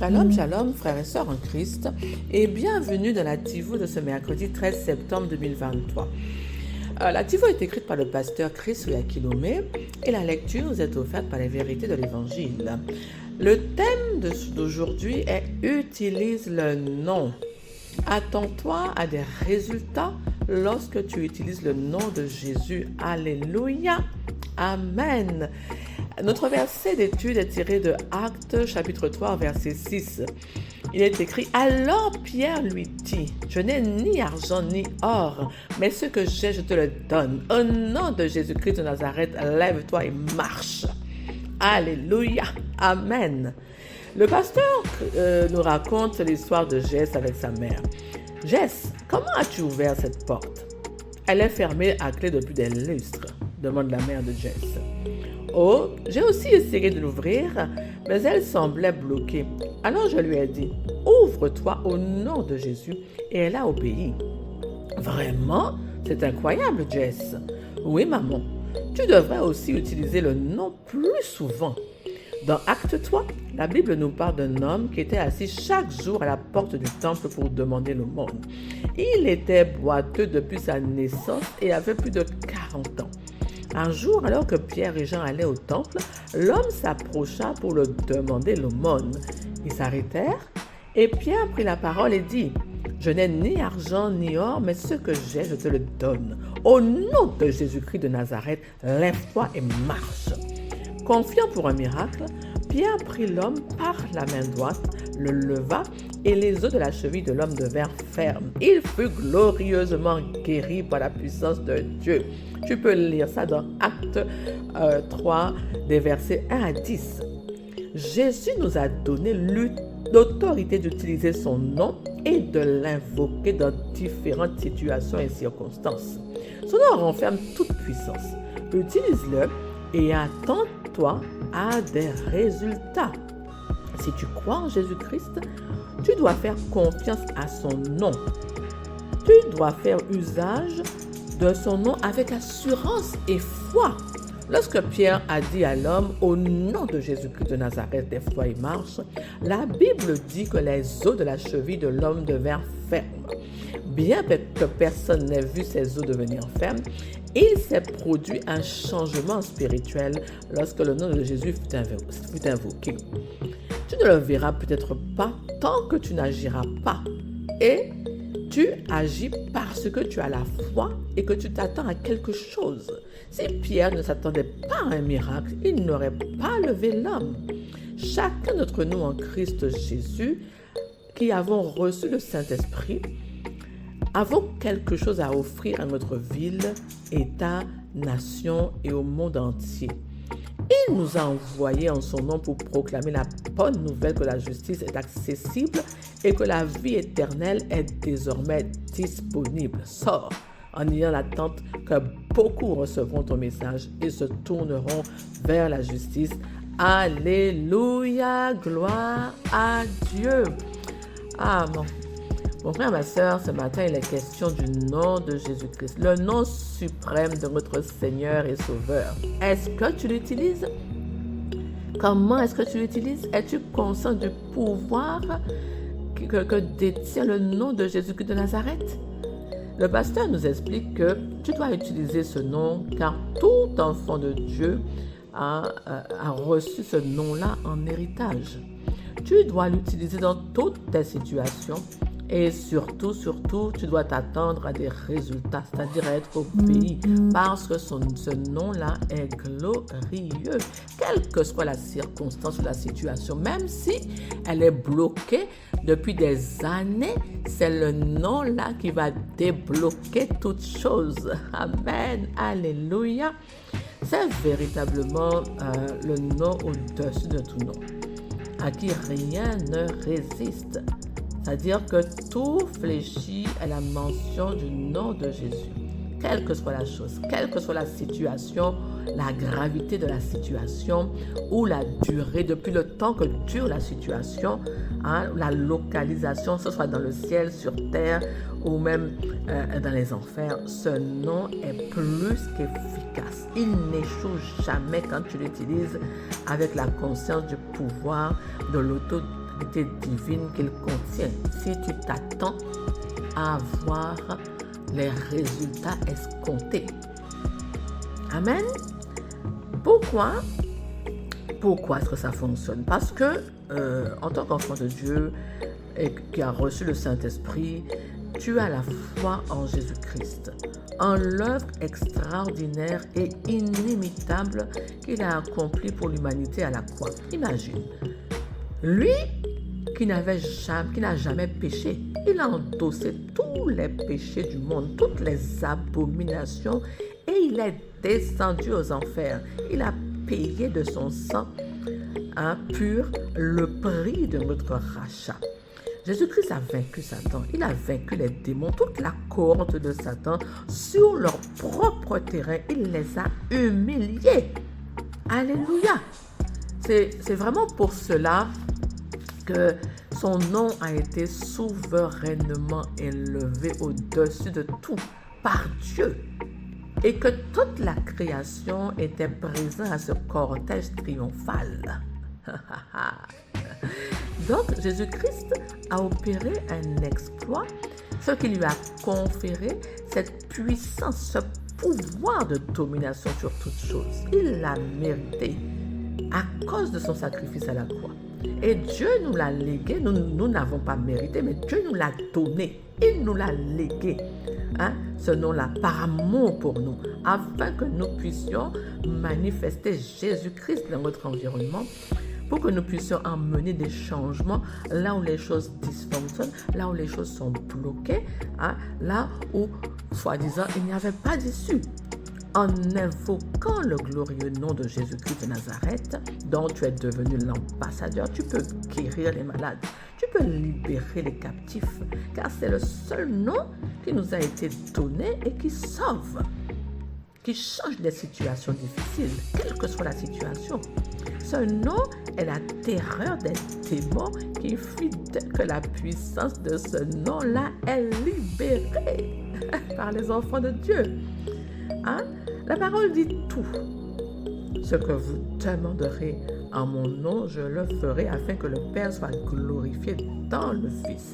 Shalom, shalom, frères et sœurs en Christ, et bienvenue dans la TIVO de ce mercredi 13 septembre 2023. La TIVO est écrite par le pasteur Chris Oyakilome et la lecture nous est offerte par les vérités de l'Évangile. Le thème d'aujourd'hui est « Utilise le nom ». Attends-toi à des résultats lorsque tu utilises le nom de Jésus. Alléluia. Amen. Notre verset d'étude est tiré de Actes chapitre 3 verset 6. Il est écrit « Alors Pierre lui dit, je n'ai ni argent ni or, mais ce que j'ai, je te le donne. Au nom de Jésus-Christ de Nazareth, lève-toi et marche. » Alléluia. Amen. Le pasteur nous raconte l'histoire de Jess avec sa mère. « Jess, comment as-tu ouvert cette porte? Elle est fermée à clé depuis des lustres, demande la mère de Jess. Oh, j'ai aussi essayé de l'ouvrir, mais elle semblait bloquée. Alors je lui ai dit, ouvre-toi au nom de Jésus, et elle a obéi. Vraiment? C'est incroyable, Jess. Oui, maman. Tu devrais aussi utiliser le nom plus souvent. Dans Acte 3, la Bible nous parle d'un homme qui était assis chaque jour à la porte du temple pour demander l'aumône. Il était boiteux depuis sa naissance et avait plus de 40 ans. Un jour, alors que Pierre et Jean allaient au temple, l'homme s'approcha pour leur demander l'aumône. Ils s'arrêtèrent et Pierre prit la parole et dit « Je n'ai ni argent ni or, mais ce que j'ai, je te le donne. Au nom de Jésus-Christ de Nazareth, lève-toi et marche. » Confiant pour un miracle, Pierre prit l'homme par la main droite, le leva et les os de la cheville de l'homme devinrent fermes. Il fut glorieusement guéri par la puissance de Dieu. Tu peux lire ça dans Acte 3, des versets 1 à 10. Jésus nous a donné l'autorité d'utiliser son nom et de l'invoquer dans différentes situations et circonstances. Son nom renferme toute puissance. Utilise-le et attends-toi à des résultats. Si tu crois en Jésus-Christ, tu dois faire confiance à son nom. Tu dois faire usage de son nom avec assurance et foi. Lorsque Pierre a dit à l'homme, au nom de Jésus-Christ de Nazareth, lève-toi et marche, la Bible dit que les os de la cheville de l'homme devinrent fermes. Bien que personne n'ait vu ses os devenir fermes, il s'est produit un changement spirituel lorsque le nom de Jésus fut invoqué. Tu ne le verras peut-être pas tant que tu n'agiras pas. Et tu agis parce que tu as la foi et que tu t'attends à quelque chose. Si Pierre ne s'attendait pas à un miracle, il n'aurait pas levé l'homme. Chacun d'entre nous en Christ Jésus, qui avons reçu le Saint-Esprit, avons quelque chose à offrir à notre ville, État, nation et au monde entier. Il nous a envoyés en son nom pour proclamer la bonne nouvelle que la justice est accessible et que la vie éternelle est désormais disponible. Sors en ayant l'attente que beaucoup recevront ton message et se tourneront vers la justice. Alléluia, gloire à Dieu. Amen. Mon frère, ma soeur, ce matin, il est question du nom de Jésus-Christ, le nom suprême de notre Seigneur et Sauveur. Est-ce que tu l'utilises? Comment est-ce que tu l'utilises? Es-tu conscient du pouvoir que détient le nom de Jésus-Christ de Nazareth? Le pasteur nous explique que tu dois utiliser ce nom car tout enfant de Dieu a reçu ce nom-là en héritage. Tu dois l'utiliser dans toutes tes situations. Et surtout, tu dois t'attendre à des résultats, c'est-à-dire à être obéi, parce que ce nom-là est glorieux. Quelle que soit la circonstance ou la situation, même si elle est bloquée depuis des années, c'est le nom-là qui va débloquer toutes choses. Amen, alléluia. C'est véritablement le nom au-dessus de tout nom, à qui rien ne résiste. C'est-à-dire que tout fléchit à la mention du nom de Jésus. Quelle que soit la chose, quelle que soit la situation, la gravité de la situation ou la durée, depuis le temps que dure la situation, la localisation, que ce soit dans le ciel, sur terre ou même dans les enfers, ce nom est plus qu'efficace. Il n'échoue jamais quand tu l'utilises avec la conscience du pouvoir, de responsabilité divine qu'il contient si tu t'attends à avoir les résultats escomptés. Amen. Pourquoi est-ce que ça fonctionne? Parce que en tant qu'enfant de Dieu et qui a reçu le Saint-Esprit, tu as la foi en Jésus-Christ, en l'œuvre extraordinaire et inimitable qu'il a accomplie pour l'humanité à la croix. Imagine, lui qui n'a jamais péché, il a endossé tous les péchés du monde, toutes les abominations, et il est descendu aux enfers. Il a payé de son sang pur le prix de notre rachat. Jésus-Christ a vaincu Satan, il a vaincu les démons, toute la cohorte de Satan sur leur propre terrain, il les a humiliés. Alléluia! C'est vraiment pour cela que son nom a été souverainement élevé au-dessus de tout par Dieu et que toute la création était présente à ce cortège triomphal. Donc, Jésus-Christ a opéré un exploit, ce qui lui a conféré cette puissance, ce pouvoir de domination sur toutes choses. Il l'a mérité à cause de son sacrifice à la croix. Et Dieu nous l'a légué, nous n'avons pas mérité, mais Dieu nous l'a donné. Il nous l'a légué, ce nom-là, par amour pour nous, afin que nous puissions manifester Jésus-Christ dans notre environnement, pour que nous puissions emmener des changements là où les choses dysfonctionnent, là où les choses sont bloquées, là où, soi-disant, il n'y avait pas d'issue. En invoquant le glorieux nom de Jésus-Christ de Nazareth, dont tu es devenu l'ambassadeur, tu peux guérir les malades, tu peux libérer les captifs, car c'est le seul nom qui nous a été donné et qui sauve, qui change les situations difficiles, quelle que soit la situation. Ce nom est la terreur des démons qui fit que la puissance de ce nom-là est libérée par les enfants de Dieu. La parole dit tout. Ce que vous demanderez en mon nom, je le ferai afin que le Père soit glorifié dans le Fils.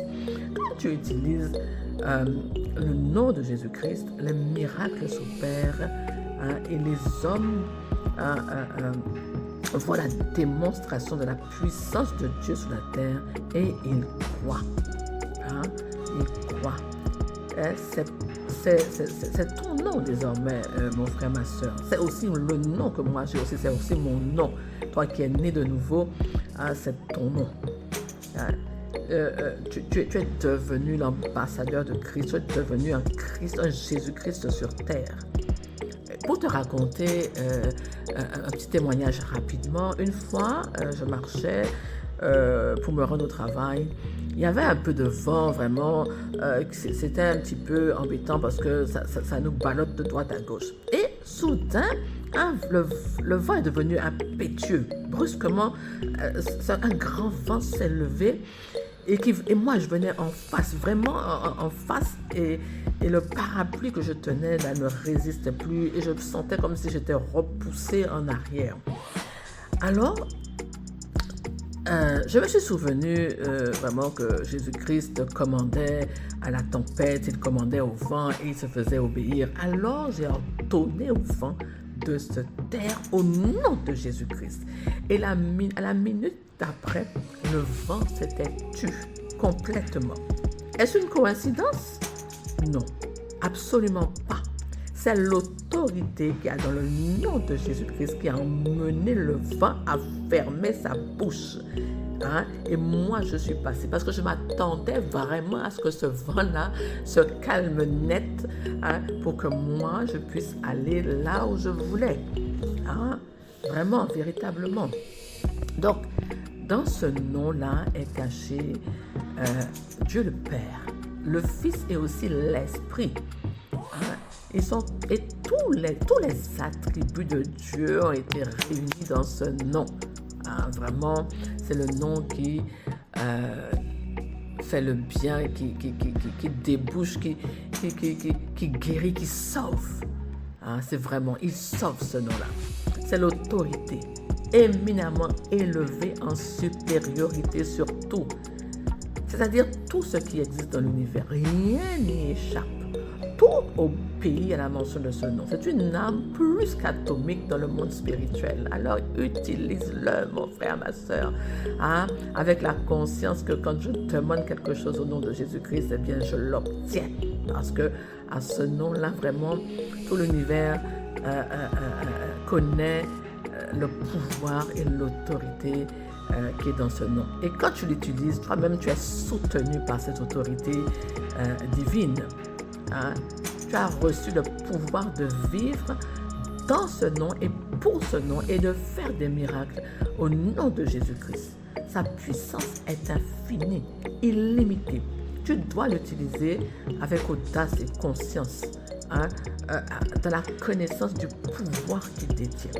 Quand tu utilises le nom de Jésus-Christ, les miracles s'opèrent et les hommes voient la démonstration de la puissance de Dieu sur la terre et ils croient. Ils croient. C'est ton nom désormais, mon frère, ma soeur. C'est aussi le nom que moi j'ai aussi, c'est aussi mon nom. Toi qui es né de nouveau, c'est ton nom. Tu es devenu l'ambassadeur de Christ, tu es devenu un Christ, un Jésus-Christ sur terre. Pour te raconter un petit témoignage rapidement, une fois, je marchais pour me rendre au travail. Il y avait un peu de vent, vraiment. C'était un petit peu embêtant parce que ça nous ballotte de droite à gauche. Et soudain, le vent est devenu impétueux. Brusquement, un grand vent s'est levé. Et moi, je venais en face, vraiment en face. Et le parapluie que je tenais là, ne résistait plus. Et je me sentais comme si j'étais repoussée en arrière. Alors, je me suis souvenu vraiment que Jésus-Christ commandait à la tempête, il commandait au vent et il se faisait obéir. Alors j'ai ordonné au vent de se taire au nom de Jésus-Christ. Et à la minute d'après, le vent s'était tu complètement. Est-ce une coïncidence? Non, absolument pas. C'est l'autorité qui a dans le nom de Jésus-Christ qui a emmené le vent à fermer sa bouche. Et moi, je suis passée parce que je m'attendais vraiment à ce que ce vent-là se calme net pour que moi, je puisse aller là où je voulais. Vraiment, véritablement. Donc, dans ce nom-là est caché Dieu le Père, le Fils et aussi l'Esprit. Et tous les attributs de Dieu ont été réunis dans ce nom. Vraiment, c'est le nom qui fait le bien, qui débouche, qui guérit, qui sauve. C'est vraiment, il sauve ce nom-là. C'est l'autorité. éminemment élevé en supériorité sur tout. C'est-à-dire tout ce qui existe dans l'univers. Rien n'y échappe. Tout obéit à la mention de ce nom. C'est une âme plus qu'atomique dans le monde spirituel. Alors utilise-le, mon frère, ma soeur, hein, avec la conscience que quand je demande quelque chose au nom de Jésus-Christ, eh bien je l'obtiens. Parce que à ce nom-là, vraiment, tout l'univers connaît le pouvoir et l'autorité qui est dans ce nom. Et quand tu l'utilises, toi-même, tu es soutenu par cette autorité divine. Hein? Tu as reçu le pouvoir de vivre dans ce nom et pour ce nom et de faire des miracles au nom de Jésus-Christ. Sa puissance est infinie, illimitée. Tu dois l'utiliser avec audace et conscience, hein, dans la connaissance du pouvoir qu'il détient.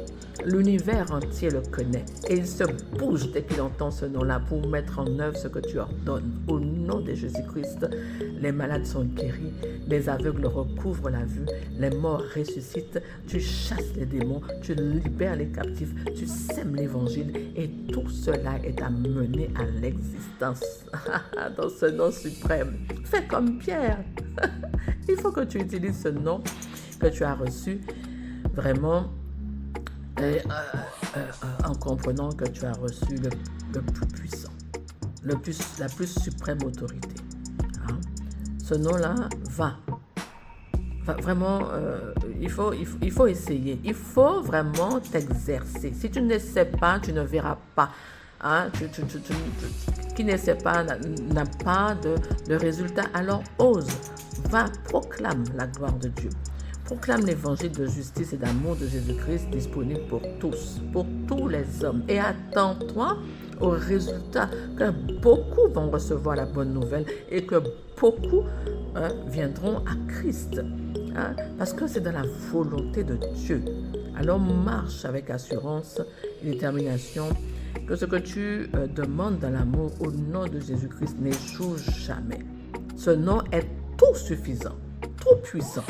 L'univers entier le connaît et il se bouge dès qu'il entend ce nom-là pour mettre en œuvre ce que tu ordonnes. Au nom de Jésus-Christ, les malades sont guéris, les aveugles recouvrent la vue, les morts ressuscitent, tu chasses les démons, tu libères les captifs, tu sèmes l'évangile et tout cela est amené à l'existence dans ce nom suprême. Fais comme Pierre. Il faut que tu utilises ce nom que tu as reçu vraiment en comprenant que tu as reçu le plus puissant, la plus suprême autorité. Hein? Ce nom-là va vraiment, il faut essayer, il faut vraiment t'exercer. Si tu ne sais pas, tu ne verras pas. Hein? Qui ne sait pas n'a pas de résultat, alors ose, va, proclame la gloire de Dieu. Proclame l'évangile de justice et d'amour de Jésus-Christ disponible pour tous les hommes. Et attends-toi au résultat que beaucoup vont recevoir la bonne nouvelle et que beaucoup viendront à Christ. Hein, parce que c'est dans la volonté de Dieu. Alors marche avec assurance et détermination que ce que tu demandes dans l'amour au nom de Jésus-Christ n'échoue jamais. Ce nom est tout suffisant, tout puissant.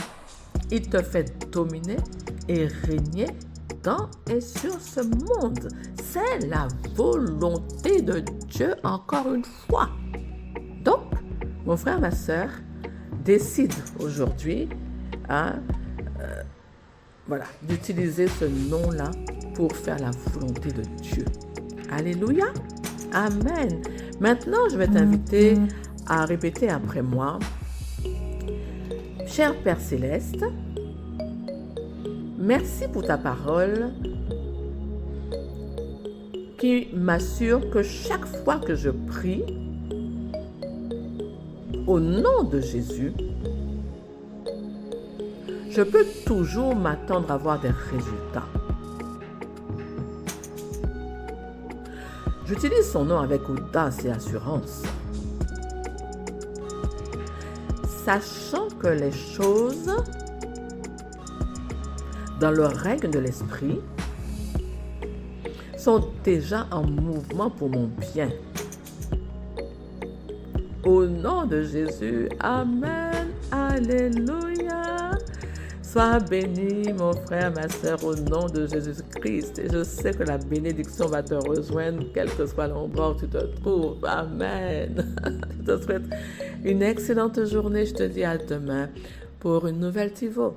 Il te fait dominer et régner dans et sur ce monde. C'est la volonté de Dieu encore une fois. Donc, mon frère, ma soeur, décide aujourd'hui d'utiliser ce nom-là pour faire la volonté de Dieu. Alléluia. Amen. Maintenant, je vais t'inviter à répéter après moi. Cher Père Céleste, merci pour ta parole qui m'assure que chaque fois que je prie au nom de Jésus, je peux toujours m'attendre à voir des résultats. J'utilise son nom avec audace et assurance, sachant que les choses dans le règne de l'esprit sont déjà en mouvement pour mon bien. Au nom de Jésus, Amen, Alléluia. Sois béni, mon frère, ma soeur, au nom de Jésus-Christ. Et je sais que la bénédiction va te rejoindre, quel que soit l'endroit où tu te trouves. Amen. Je te souhaite une excellente journée. Je te dis à demain pour une nouvelle TIVO.